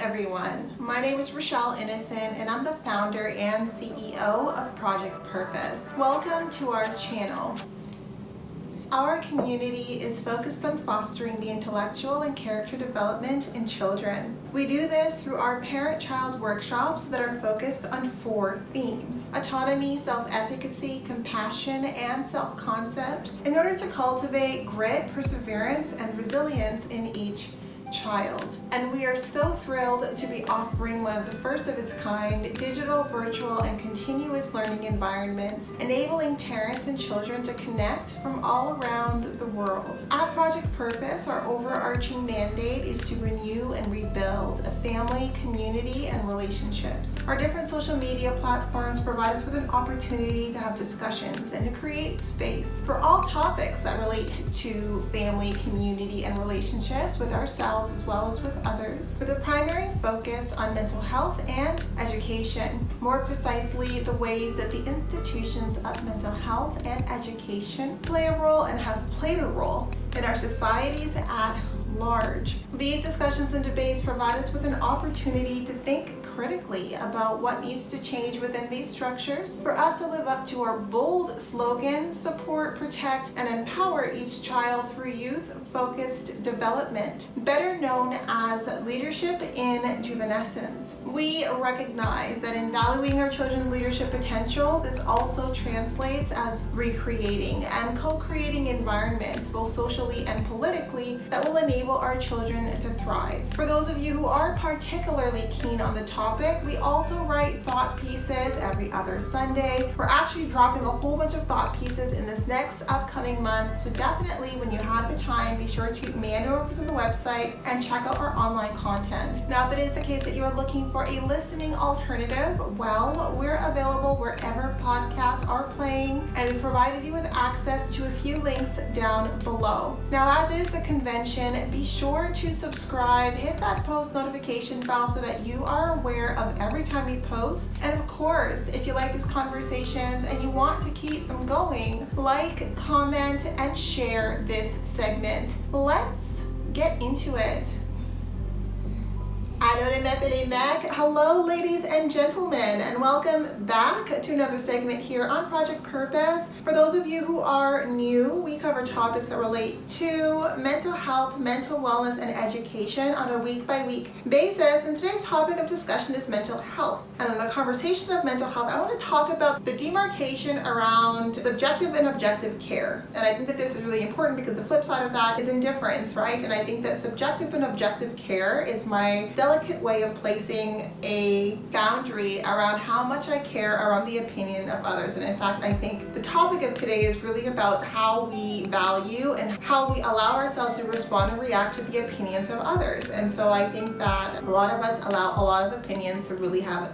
everyone. My name is Rochelle Innocent and I'm the founder and CEO of Project Purpose. Welcome to our channel. Our community is focused on fostering the intellectual and character development in children. We do this through our parent-child workshops that are focused on 4 themes: autonomy, self-efficacy, compassion, and self-concept, in order to cultivate grit, perseverance, and resilience in each child. And we are so thrilled to be offering one of the first of its kind digital, virtual, and continuous learning environments, enabling parents and children to connect from all around the world. At Project Purpose, our overarching mandate is to renew and rebuild a family, community, and relationships. Our different social media platforms provide us with an opportunity to have discussions and to create space for all topics that relate to family, community, and relationships with ourselves as well as with others, with a primary focus on mental health and education. More precisely, the ways that the institutions of mental health and education play a role and have played a role in our societies at large. These discussions and debates provide us with an opportunity to think critically about what needs to change within these structures for us to live up to our bold slogan: support, protect, and empower each child through youth-focused development, better known as leadership in juvenescence. We recognize that in valuing our children's leadership potential, this also translates as recreating and co-creating environments, both socially and politically, that will enable our children to thrive. For those of you who are particularly keen on the topic, we also write thought pieces every other Sunday. We're actually dropping a whole bunch of thought pieces in this next upcoming month, so definitely when you have the time, be sure to meander over to the website and check out our online content. Now, if it is the case that you are looking for a listening alternative, well, we're available wherever podcasts are playing, and we've provided you with access to a few links down below. Now, as is the convention, be sure to subscribe, hit that post notification bell so that you are aware of every time we post. And of course, if you like these conversations and you want to keep them going, like, comment, and share this segment. Let's get into it. Hello, ladies and gentlemen, and welcome back to another segment here on Project Purpose. For those of you who are new, we cover topics that relate to mental health, mental wellness, and education on a week-by-week basis. And today's topic of discussion is mental health. And in the conversation of mental health, I want to talk about the demarcation around subjective and objective care. And I think that this is really important because the flip side of that is indifference, right? And I think that subjective and objective care is my delicate way of placing a boundary around how much I care around the opinion of others. And in fact, I think the topic of today is really about how we value and how we allow ourselves to respond and react to the opinions of others. And so I think that a lot of us allow a lot of opinions to really have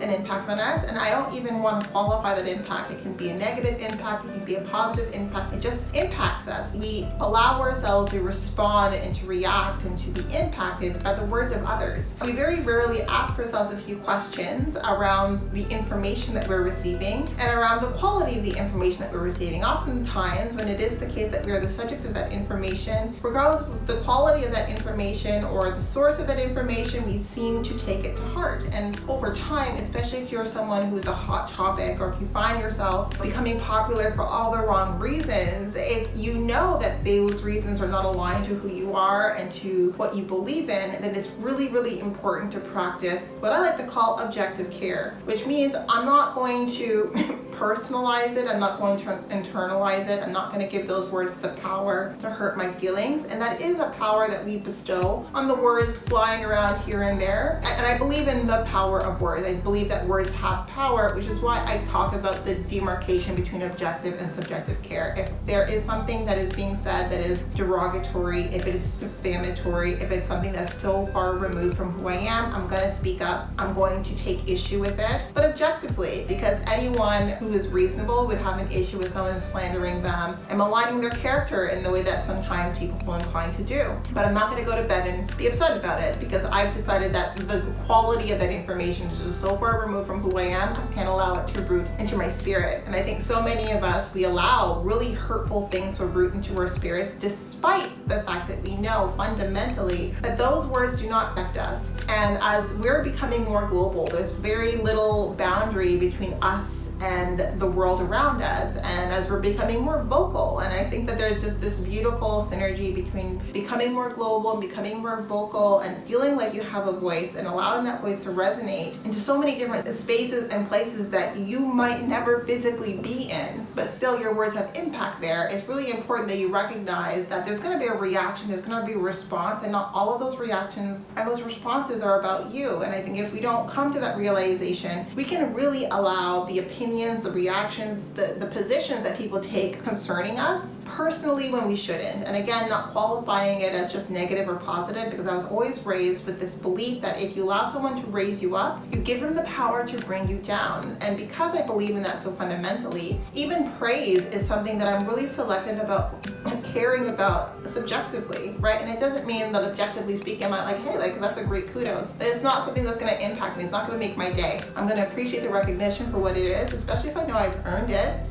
an impact on us. And I don't even want to qualify that impact. It can be a negative impact, it can be a positive impact. It just impacts us. We allow ourselves to respond and to react and to be impacted by the words of others. We very rarely ask ourselves a few questions around the information that we're receiving and around the quality of the information that we're receiving. Oftentimes, when it is the case that we are the subject of that information, regardless of the quality of that information or the source of that information, we seem to take it to heart. And over time, especially if you're someone who's a hot topic, or if you find yourself becoming popular for all the wrong reasons, if you know that those reasons are not aligned to who you are and to what you believe in, then it's really, really important to practice what I like to call objective care, which means I'm not going to personalize it, I'm not going to internalize it, I'm not going to give those words the power to hurt my feelings. And that is a power that we bestow on the words flying around here and there. And I believe in the power of words. I believe that words have power, which is why I talk about the demarcation between objective and subjective care. If there is something that is being said that is derogatory, if it is defamatory, if it's something that's so far removed from who I am, I'm going to speak up. I'm going to take issue with it, but objectively, because anyone who is reasonable would have an issue with someone slandering them and maligning their character in the way that sometimes people feel inclined to do. But I'm not going to go to bed and be upset about it, because I've decided that the quality of that information is just so far removed from who I am, I can't allow it to root into my spirit. And I think so many of us, we allow really hurtful things to root into our spirits, despite the fact that we know fundamentally that those words do not affect us. And as we're becoming more global, there's very little boundary between us and the world around us, and as we're becoming more vocal, and I think that there's just this beautiful synergy between becoming more global and becoming more vocal and feeling like you have a voice and allowing that voice to resonate into so many different spaces and places that you might never physically be in, but still your words have impact there. It's really important that you recognize that there's going to be a reaction, there's going to be a response, and not all of those reactions and those responses are about you. And I think if we don't come to that realization, we can really allow the opinions, the reactions, the positions that people take concerning us personally when we shouldn't. And again, not qualifying it as just negative or positive, because I was always raised with this belief that if you allow someone to raise you up, you give them the power to bring you down. And because I believe in that so fundamentally, even praise is something that I'm really selective about caring about subjectively, right? And it doesn't mean that objectively speaking, I'm not like, hey, like that's a great kudos. It's not something that's going to impact me. It's not going to make my day. I'm going to appreciate the recognition for what it is, especially if I know I've earned it.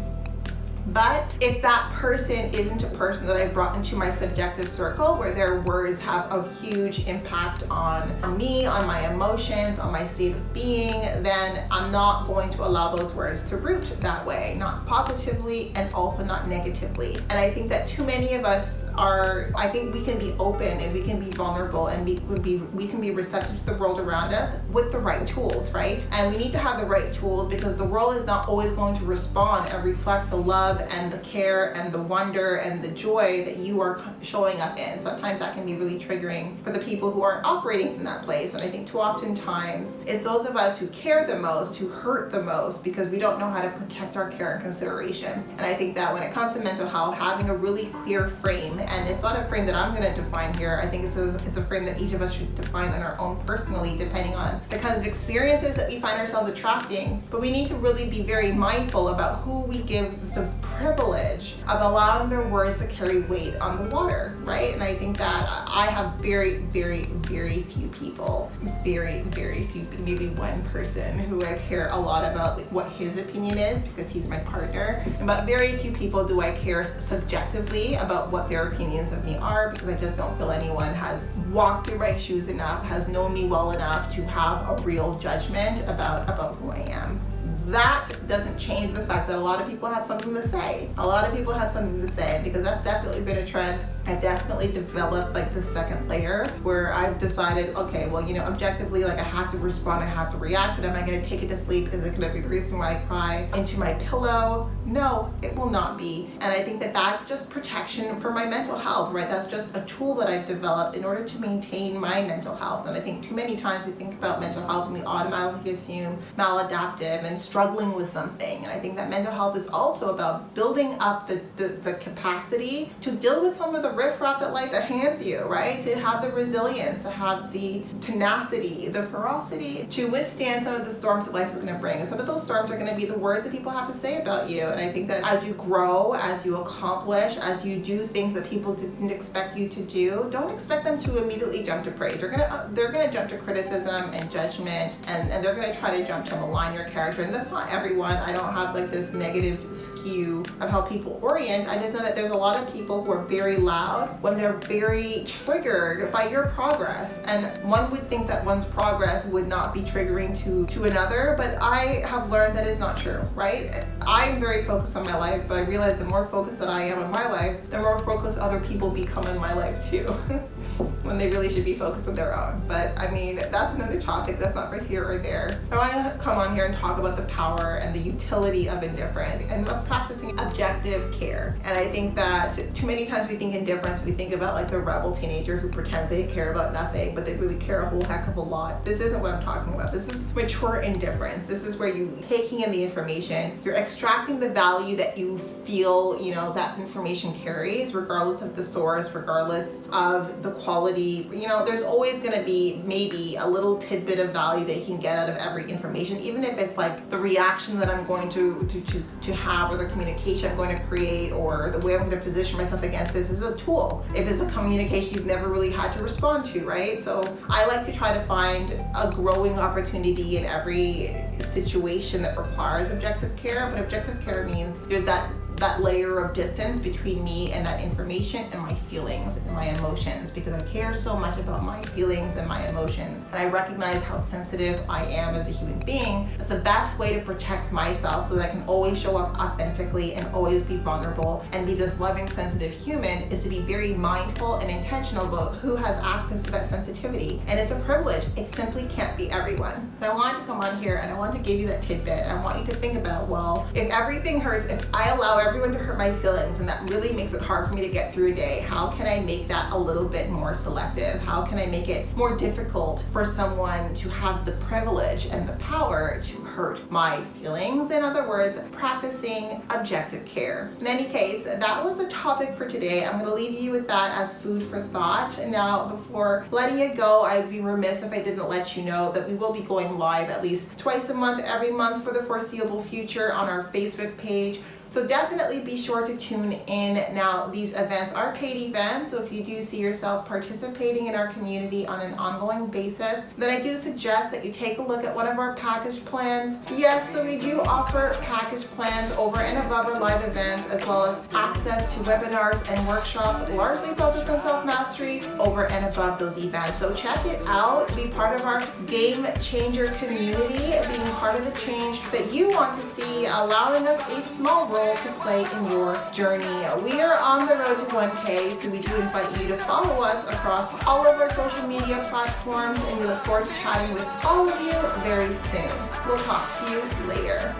But if that person isn't a person that I brought into my subjective circle, where their words have a huge impact on me, on my emotions, on my state of being, then I'm not going to allow those words to root that way, not positively and also not negatively. And I think that too many of us are, I think we can be open and we can be vulnerable and we can be receptive to the world around us with the right tools, right? And we need to have the right tools, because the world is not always going to respond and reflect the love and the care and the wonder and the joy that you are showing up in. Sometimes that can be really triggering for the people who aren't operating from that place. And I think too often times it's those of us who care the most who hurt the most, because we don't know how to protect our care and consideration. And I think that when it comes to mental health, having a really clear frame, and it's not a frame that I'm going to define here, I think it's a frame that each of us should define on our own personally, depending on the kinds of experiences that we find ourselves attracting. But we need to really be very mindful about who we give the privilege of allowing their words to carry weight on the water, right? And I think that I have very, very, very few people, very, very few, maybe one person who I care a lot about what his opinion is, because he's my partner. But very few people do I care subjectively about what their opinions of me are, because I just don't feel anyone has walked through my shoes enough, has known me well enough to have a real judgment about who I am. That doesn't change the fact that a lot of people have something to say. A lot of people have something to say, because that's definitely been a trend. I've definitely developed like the second layer where I've decided, okay, well, objectively, like I have to respond, I have to react, but am I going to take it to sleep? Is it going to be the reason why I cry into my pillow? No, it will not be. And I think that that's just protection for my mental health, right? That's just a tool that I've developed in order to maintain my mental health. And I think too many times we think about mental health and we automatically assume maladaptive and struggling with something. And I think that mental health is also about building up the capacity to deal with some of the riffraff that life hands you, right? To have the resilience, to have the tenacity, the ferocity to withstand some of the storms that life is going to bring. And some of those storms are going to be the words that people have to say about you. And I think that as you grow, as you accomplish, as you do things that people didn't expect you to do, don't expect them to immediately jump to praise. They're gonna jump to criticism and judgment, and they're gonna try to jump to malign your character. And that's not everyone. I don't have like this negative skew of how people orient. I just know that there's a lot of people who are very loud when they're very triggered by your progress. And one would think that one's progress would not be triggering to another, but I have learned that is not true, right? I'm very focused on my life, but I realize the more focused that I am on my life, the more focused other people become in my life too. When they really should be focused on their own. But I mean, that's another topic that's not right here or there. I want to come on here and talk about the power and the utility of indifference and of practicing objective care. And I think that too many times we think indifference, we think about like the rebel teenager who pretends they care about nothing, but they really care a whole heck of a lot. This isn't what I'm talking about. This is mature indifference. This is where you're taking in the information, you're extracting the value that you feel, that information carries, regardless of the source, regardless of the quality. There's always going to be maybe a little tidbit of value that you can get out of every information, even if it's like the reaction that I'm going to have, or the communication I'm going to create, or the way I'm going to position myself against this is a tool. If it's a communication you've never really had to respond to, right? So I like to try to find a growing opportunity in every situation that requires objective care, but objective care means there's that that layer of distance between me and that information and my feelings and my emotions, because I care so much about my feelings and my emotions. And I recognize how sensitive I am as a human being, that the best way to protect myself so that I can always show up authentically and always be vulnerable and be this loving, sensitive human is to be very mindful and intentional about who has access to that sensitivity. And it's a privilege. It simply can't be everyone. So I wanted to come on here and I want to give you that tidbit. And I want you to think about, well, if everything hurts, if I allow everyone to hurt my feelings and that really makes it hard for me to get through a day, how can I make that a little bit more selective? How can I make it more difficult for someone to have the privilege and the power to hurt my feelings? In other words, practicing objective care. In any case, that was the topic for today. I'm going to leave you with that as food for thought. And now, before letting it go, I'd be remiss if I didn't let you know that we will be going live at least twice a month, every month for the foreseeable future on our Facebook page. So definitely be sure to tune in. Now, these events are paid events, so if you do see yourself participating in our community on an ongoing basis, then I do suggest that you take a look at one of our package plans. Yes, so we do offer package plans over and above our live events, as well as access to webinars and workshops largely focused on self-mastery over and above those events. So check it out, be part of our game changer community, being part of the change that you want to see, allowing us a small role to play in your journey. We are on the road to 1K, so we do invite you to follow us across all of our social media platforms, and we look forward to chatting with all of you very soon. We'll talk to you later.